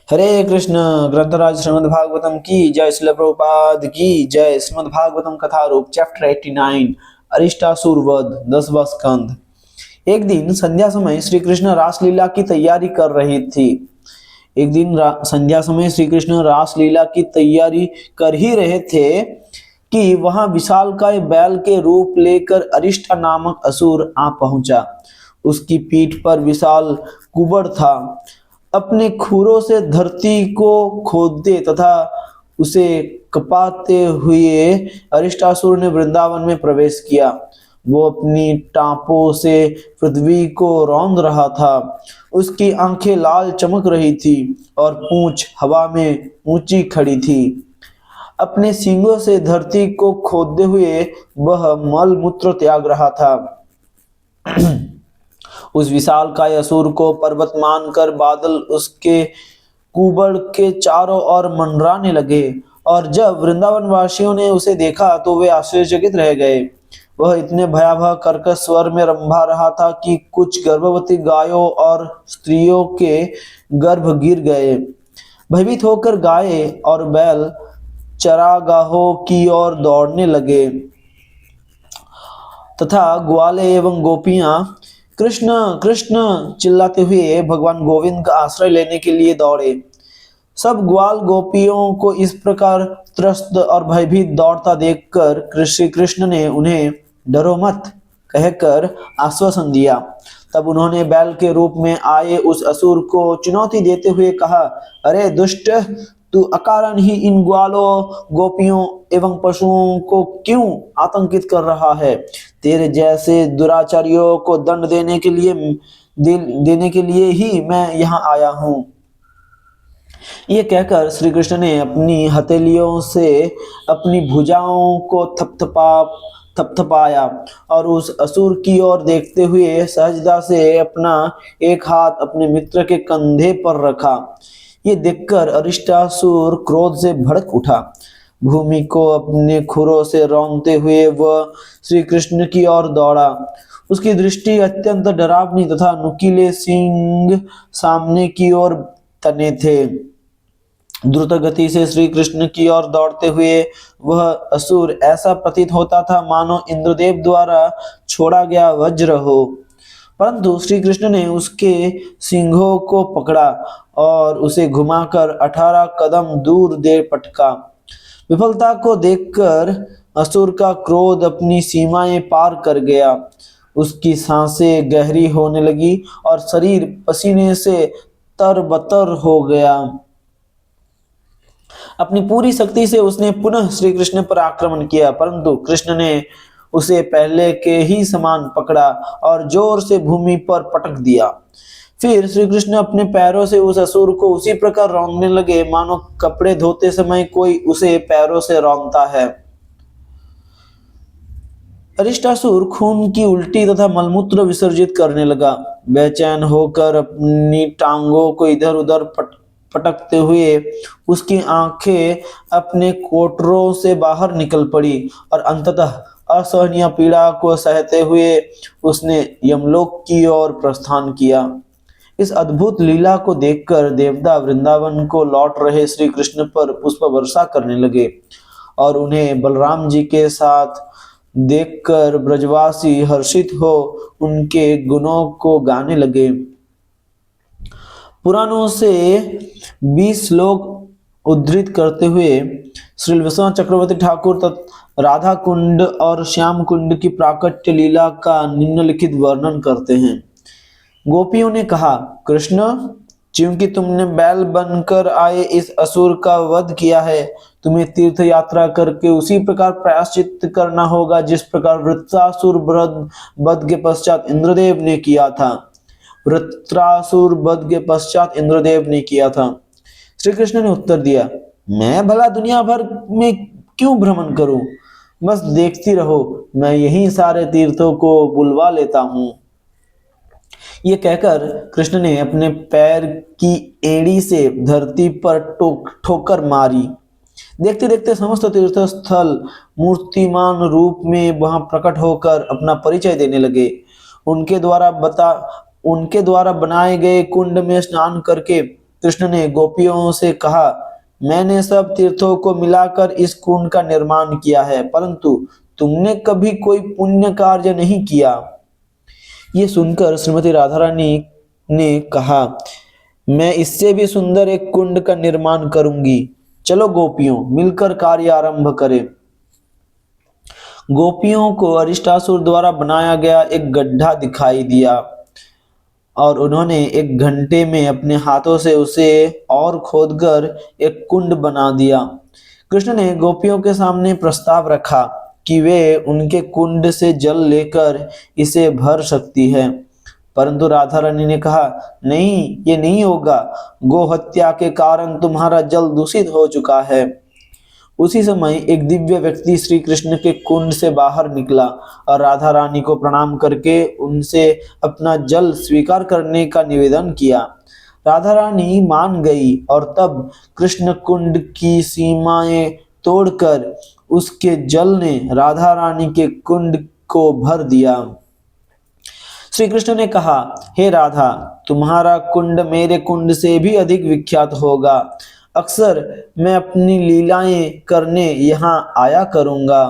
हरे कृष्ण। ग्रंथराज श्रीमद् भागवतम की जय। श्रील प्रभुपाद की जय। श्रीमद् भागवतम कथा रूप चैप्टर 89 अरिष्टासुर वध 10वां स्कंद। एक दिन संध्या समय श्री कृष्ण रासलीला की तैयारी कर रही थी। एक दिन संध्या समय श्री कृष्ण रासलीला की तैयारी कर ही रहे थे कि वहां विशालकाय बैल के रूप लेकर अरिष्टा नामक असुर आ पहुंचा। उसकी पीठ पर विशाल कुबड़ था। अपने खुरों से धरती को खोदते तथा उसे कपाते हुए अरिष्टासुर ने वृंदावन में प्रवेश किया। वो अपनी टापों से पृथ्वी को रौंद रहा था। उसकी आंखें लाल चमक रही थी और पूंछ हवा में ऊंची खड़ी थी। अपने सींगों से धरती को खोदते हुए वह मल मूत्र त्याग रहा था। उस विशालकाय असुर को पर्वत मानकर बादल उसके कुबड़ के चारों ओर मंडराने लगे। और जब वृंदावन वासियों ने उसे देखा तो वे आश्चर्यचकित रह गए। वह इतने भयावह कर्कश स्वर में रंभा रहा था कि कुछ गर्भवती गायों और स्त्रियों के गर्भ गिर गए। भयभीत होकर गाय और बैल चरागाहों की ओर दौड़ने लगे तथा ग्वाले एवं गोपियां कृष्ण कृष्ण चिल्लाते हुए भगवान गोविंद का आश्रय लेने के लिए दौड़े। सब ग्वाल गोपियों को इस प्रकार त्रस्त और भयभीत दौड़ता देखकर श्री कृष्ण ने उन्हें डरो मत कहकर आश्वासन दिया। तब उन्होंने बैल के रूप में आए उस असुर को चुनौती देते हुए कहा, अरे दुष्ट, तू अकारण ही इन ग्वालों गोपियों एवं पशुओं को क्यों आतंकित कर रहा है? तेरे जैसे दुराचारियों को दंड देने के लिए ही मैं यहाँ आया हूँ। ये कहकर श्री कृष्ण ने अपनी हथेलियों से अपनी भुजाओं को थपथपाया और उस असुर की ओर देखते हुए सहजता से अपना एक हाथ अपने मित्र के कंधे पर रखा। ये देखकर अरिष्टासुर क्रोध से भड़क उठा। भूमि को अपने खुरों से रौंदते हुए वह श्री कृष्ण की ओर दौड़ा। उसकी दृष्टि अत्यंत डरावनी तथा नुकीले सींग सामने की ओर तने थे। द्रुत गति से श्री कृष्ण की ओर दौड़ते हुए वह असुर ऐसा प्रतीत होता था मानो इंद्रदेव द्वारा छोड़ा गया वज्र हो। परंतु श्री कृष्ण ने उसके सिंघों को पकड़ा और उसे घुमाकर 18 कदम दूर दे पटका। विफलता को देखकर असुर का क्रोध अपनी सीमाएं पार कर गया। उसकी सांसें गहरी होने लगी और शरीर पसीने से तरबतर हो गया। अपनी पूरी शक्ति से उसने पुनः श्री कृष्ण पर आक्रमण किया, परंतु कृष्ण ने उसे पहले के ही समान पकड़ा और जोर से भूमि पर पटक दिया। फिर श्री कृष्ण अपने पैरों से उस असुर को उसी प्रकार रौंदने लगे मानो कपड़े धोते समय कोई उसे पैरों से रौंदता है। अरिष्टासुर खून की उल्टी तथा मलमूत्र विसर्जित करने लगा। बेचैन होकर अपनी टांगों को इधर उधर पटकते हुए उसकी आंखें अपने कोटरों से बाहर निकल पड़ी और अंततः असहनीय पीड़ा को सहते हुए उसने यमलोक की ओर प्रस्थान किया। इस अद्भुत लीला को देखकर देवता वृंदावन को लौट रहे श्री कृष्ण पर पुष्प वर्षा करने लगे और उन्हें बलराम जी के साथ देखकर ब्रजवासी हर्षित हो उनके गुणों को गाने लगे। पुराणों से 20 श्लोक उद्धृत करते हुए श्री विश्वनाथ चक्रवर्ती ठाकुर राधा कुंड और श्याम कुंड की प्राकट्य लीला का निम्नलिखित वर्णन करते हैं। गोपियों ने कहा, कृष्ण, क्योंकि तुमने बैल बनकर आए इस असुर का वध किया है, तुम्हें तीर्थ यात्रा करके उसी प्रकार प्रायश्चित करना होगा जिस प्रकार वृत्रासुर वध के पश्चात इंद्रदेव ने किया था। वृत्रासुर वध के पश्चात इंद्रदेव ने किया था। श्री कृष्ण ने उत्तर दिया, मैं भला दुनिया भर में क्यों भ्रमण करूं? बस देखती रहो, मैं यही सारे तीर्थों को बुलवा लेता हूं। ये कहकर कृष्ण ने अपने पैर की एड़ी से धरती पर ठोकर मारी। देखते देखते समस्त तीर्थ स्थल मूर्तिमान रूप में वहां प्रकट होकर अपना परिचय देने लगे। उनके द्वारा बनाए गए कुंड में स्नान करके कृष्ण ने गोपियों से कहा, मैंने सब तीर्थों को मिलाकर इस कुंड का निर्माण किया है, परंतु तुमने कभी कोई पुण्य कार्य नहीं किया। ये सुनकर श्रीमती राधा रानी ने कहा, मैं इससे भी सुंदर एक कुंड का निर्माण करूंगी। चलो गोपियों, मिलकर कार्य आरंभ करें। गोपियों को अरिष्टासुर द्वारा बनाया गया एक गड्ढा दिखाई दिया और उन्होंने 1 घंटे में अपने हाथों से उसे और खोदकर एक कुंड बना दिया। कृष्ण ने गोपियों के सामने प्रस्ताव रखा कि वे उनके कुंड से जल लेकर इसे भर सकती है, परंतु राधा रानी ने कहा, नहीं, ये नहीं होगा। गो हत्या के कारण तुम्हारा जल दूषित हो चुका है। उसी समय एक दिव्य व्यक्ति श्री कृष्ण के कुंड से बाहर निकला और राधा रानी को प्रणाम करके उनसे अपना जल स्वीकार करने का निवेदन किया। राधा रानी मान गई और तब कृष्ण कुंड की सीमाएं तोड़कर उसके जल ने राधा रानी के कुंड को भर दिया। श्री कृष्ण ने कहा, हे राधा, तुम्हारा कुंड मेरे कुंड से भी अधिक विख्यात होगा। अक्सर मैं अपनी लीलाएं करने यहाँ आया करूँगा।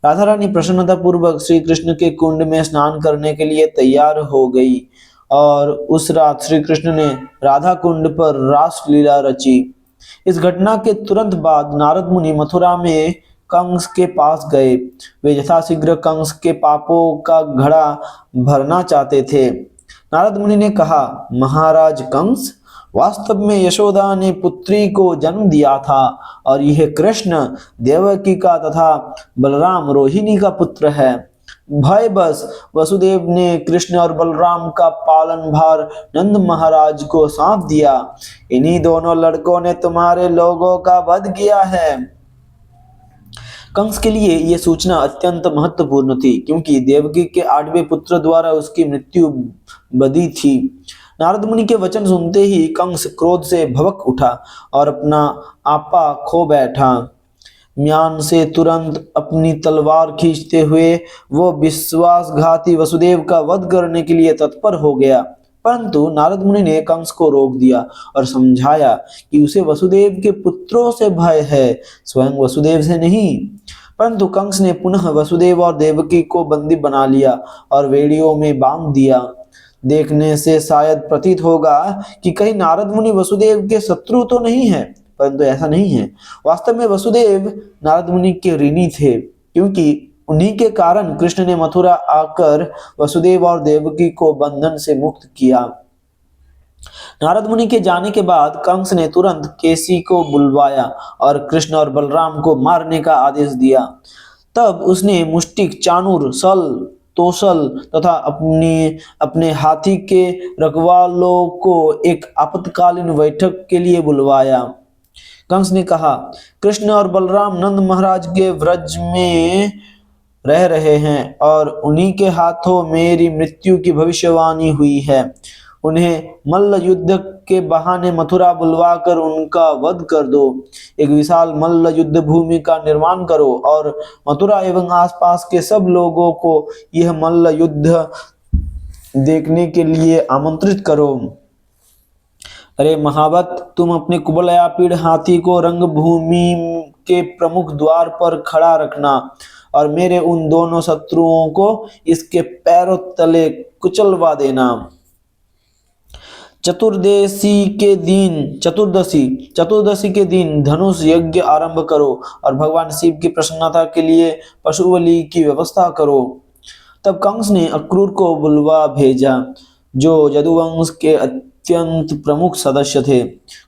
राधा रानी प्रसन्नता पूर्वक श्री कृष्ण के कुंड में स्नान करने के लिए तैयार हो गई और उस रात श्री कृष्ण ने राधा कुंड पर रास लीला रची। इस घटना के तुरंत बाद नारद मुनि मथुरा में कंस के पास गए। वे यथाशीघ्र कंस के पापों का घड़ा भरना चाहते थे। नारद मुनि ने कहा, महाराज कंस, वास्तव में यशोदा ने पुत्री को जन्म दिया था और यह कृष्ण देवकी का तथा बलराम रोहिणी का पुत्र है। भय बस वसुदेव ने कृष्ण और बलराम का पालन भार नंद महाराज को सौंप दिया। इन्हीं दोनों लड़कों ने तुम्हारे लोगों का वध किया है। कंस के लिए यह सूचना अत्यंत महत्वपूर्ण थी, क्योंकि देवकी के 8वें पुत्र द्वारा उसकी मृत्यु बदी थी। नारद मुनि के वचन सुनते ही कंस क्रोध से भड़क उठा और अपना आपा खो बैठा। म्यान से तुरंत अपनी तलवार खींचते हुए वो विश्वासघाती वसुदेव का वध करने के लिए तत्पर हो गया, परंतु नारद मुनि ने कंस को रोक दिया और समझाया कि उसे वसुदेव के पुत्रों से भय है, स्वयं वसुदेव से नहीं। परंतु कंस ने पुनः वसुदेव और देवकी को बंदी बना लिया और वेड़ियों में बांध दिया। देखने से शायद प्रतीत होगा कि कहीं नारद मुनि वसुदेव के शत्रु तो नहीं है, परंतु ऐसा नहीं है। वास्तव में वसुदेव नारद मुनि के ऋणी थे, क्योंकि उन्हीं के कारण कृष्ण ने मथुरा आकर वसुदेव और देवकी को बंधन से मुक्त किया। नारद मुनि के जाने के बाद कंस ने तुरंत केसी को बुलवाया और कृष्ण और बलराम को मारने का आदेश दिया। तब उसने मुष्टिक, चाणूर, सल, तोसल तथा अपने हाथी के रखवालों को एक आपातकालीन बैठक के लिए बुलवाया। कंस ने कहा, कृष्ण और बलराम नंद महाराज के व्रज में रह रहे हैं और उन्हीं के हाथों मेरी मृत्यु की भविष्यवाणी हुई है। उन्हें मल्ल युद्ध के बहाने मथुरा बुलवाकर उनका वध कर दो। एक विशाल मल्ल युद्ध भूमि का निर्माण करो और मथुरा एवं आसपास के सब लोगों को यह मल्ल युद्ध देखने के लिए आमंत्रित करो। अरे महावत, तुम अपने कुबलयापीड़ हाथी को रंगभूमि के प्रमुख द्वार पर खड़ा रखना और मेरे उन दोनों शत्रुओं को इसके पैरों तले कुचलवा देना। चतुर्दशी के दिन धनुष यज्ञ आरंभ करो और भगवान शिव की प्रसन्नता के लिए पशु बलि की व्यवस्था करो। तब कंस ने अक्रूर को बुलवा भेजा, जो यदुवंश के अत्यंत प्रमुख सदस्य थे।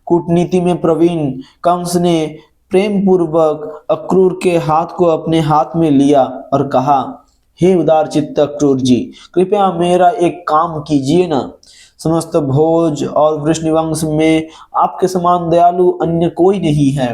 कूटनीति में प्रवीण कंस ने प्रेम पूर्वक अक्रूर के हाथ को अपने हाथ में लिया और कहा, हे उदार चित्त अक्रूर जी, कृपया मेरा एक काम कीजिए ना। समस्त भोज और वृषनिवंश में आपके समान दयालु अन्य कोई नहीं है।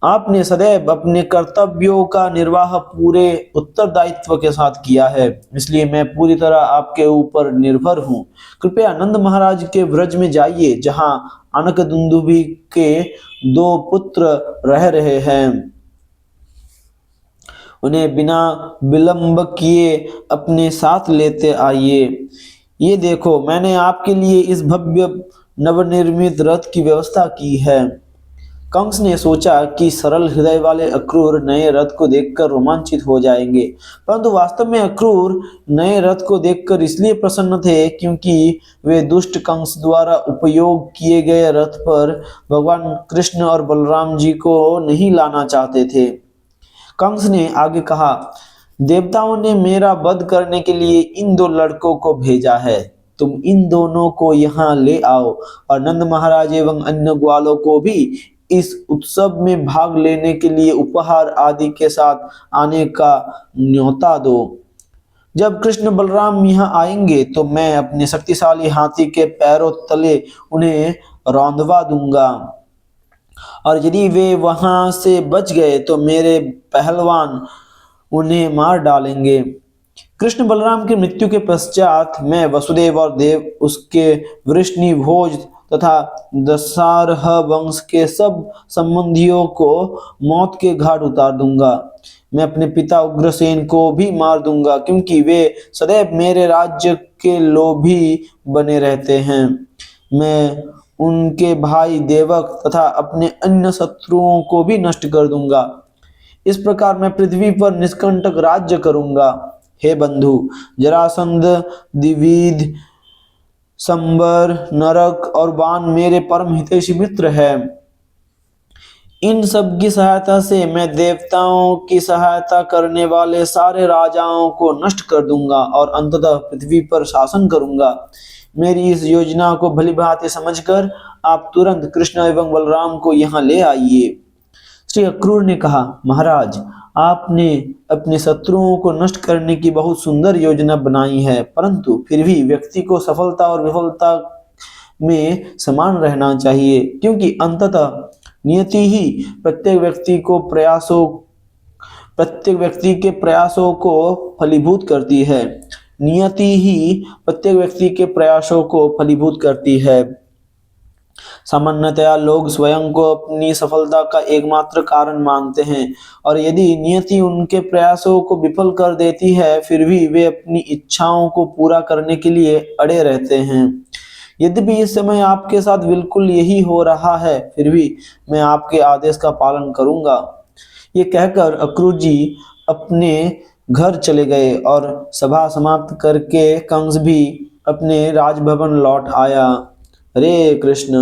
आपने सदैव अपने कर्तव्यों का निर्वाह पूरे उत्तरदायित्व के साथ किया है, इसलिए मैं पूरी तरह आपके ऊपर निर्भर हूँ। कृपया नंद महाराज के व्रज में जाइए, जहाँ अनक दुंदुभि के 2 पुत्र रह रहे हैं। उन्हें बिना विलंब किए अपने साथ लेते आइए। ये देखो, मैंने आपके लिए इस भव्य नवनिर्मित रथ की व्यवस्था की है। कंस ने सोचा कि सरल हृदय वाले अक्रूर नए रथ को देखकर रोमांचित हो जाएंगे, परंतु वास्तव में अक्रूर नए रथ को देखकर इसलिए प्रसन्न थे क्योंकि वे दुष्ट कंस द्वारा उपयोग किए गए रथ पर भगवान कृष्ण और बलराम जी को नहीं लाना चाहते थे। कंस ने आगे कहा, देवताओं ने मेरा वध करने के लिए इन दो लड़कों को भेजा है। तुम इन दोनों को यहाँ ले आओ और नंद महाराज एवं अन्य ग्वालों को भी इस उत्सव में भाग लेने के लिए उपहार आदि के साथ आने का न्योता दो। जब कृष्ण बलराम यहाँ आएंगे तो मैं अपने शक्तिशाली हाथी के पैरों तले उन्हें रौंदवा दूंगा, और यदि वे वहां से बच गए तो मेरे पहलवान उन्हें मार डालेंगे। कृष्ण बलराम की मृत्यु के पश्चात मैं वसुदेव और देव उसके वृष्णि भोज तथा दशारह वंश के सब संबंधियों को मौत के घाट उतार दूंगा। मैं अपने पिता उग्रसेन को भी मार दूंगा क्योंकि वे सदैव मेरे राज्य के लोभी बने रहते हैं। मैं उनके भाई देवक तथा अपने अन्य शत्रुओं को भी नष्ट कर दूंगा। इस प्रकार मैं पृथ्वी पर निष्कंटक राज्य करूंगा। हे बंधु, जरासंध, द्विविद, संबर, नरक और बाण मेरे परम हितैषी मित्र हैं। इन सब की सहायता से मैं देवताओं की सहायता करने वाले सारे राजाओं को नष्ट कर दूंगा और अंततः पृथ्वी पर शासन करूंगा। मेरी इस योजना को भली भांति समझकर आप तुरंत कृष्ण एवं बलराम को यहाँ ले आइए। श्री अक्रूर ने कहा, महाराज, आपने अपने शत्रुओं को नष्ट करने की बहुत सुंदर योजना बनाई है, परंतु फिर भी व्यक्ति को सफलता और विफलता में समान रहना चाहिए, क्योंकि अंततः नियति ही प्रत्येक व्यक्ति के प्रयासों को फलीभूत करती है। नियति ही प्रत्येक व्यक्ति के प्रयासों को फलीभूत करती है। सामान्यतया लोग स्वयं को अपनी सफलता का एकमात्र कारण मानते हैं, और यदि नियति उनके प्रयासों को विफल कर देती है फिर भी वे अपनी इच्छाओं को पूरा करने के लिए अड़े रहते हैं। यद्यपि इस समय आपके साथ बिल्कुल यही हो रहा है, फिर भी मैं आपके आदेश का पालन करूंगा। ये कहकर अक्रूर जी अपने घर चले गए और सभा समाप्त करके कंस भी अपने राजभवन लौट आया। हरे कृष्ण।